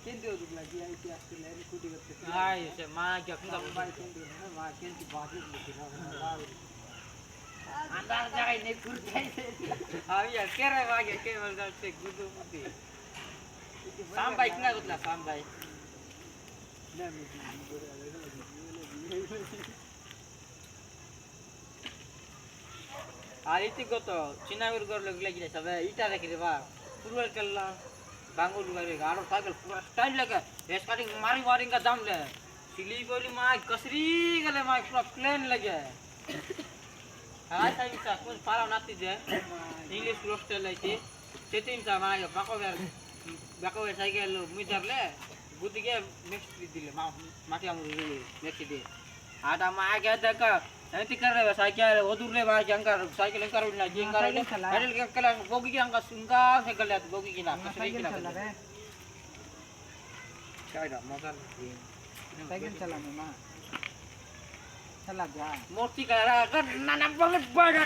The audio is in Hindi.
केंद्र होत लगी आई की असले आणि कुठे करते हाय से मां क्या कुंगा बाय केंद्र ना वा केंद्र बाजू होती ना अंदाज जाय नहीं कुर जाय हां यार केरे वागे के बोलदा से गुदू मुदी साम भाई कुंगा गुतला साम भाई ना मी आरिती गोतो चिनागुर गोर लोग लगी सब ईटा रख रे बा पूर्वल कल्ला बांगुर लगे गाड़ो साइकिल पूरा स्टाइल लगे रेस कटिंग मारी वारिंग का दम ले सिली गोली माय कसरी गले माय पूरा प्लेन लगे हाय साइड सा कुछ पारा नाती जे इंग्लिश रोस्टेल ಐತಿ सेटिंग सा माय बाको साइकिल मीटर ले गुदिगे नेक्स्ट दिले माटी हम नेक्स्ट दे आटा माय के तक ऐती कर रे साइकिल ओदुर ले माय जंकर साइकिल कर ना जिंगर ले पेडल के कला गोगी के अंगा सुंगा से गले गोगी की ना कसरी की ना क्या ना मगर साइकिल चलाने मां चला जा मूर्ति का कर ना बहुत बड़ा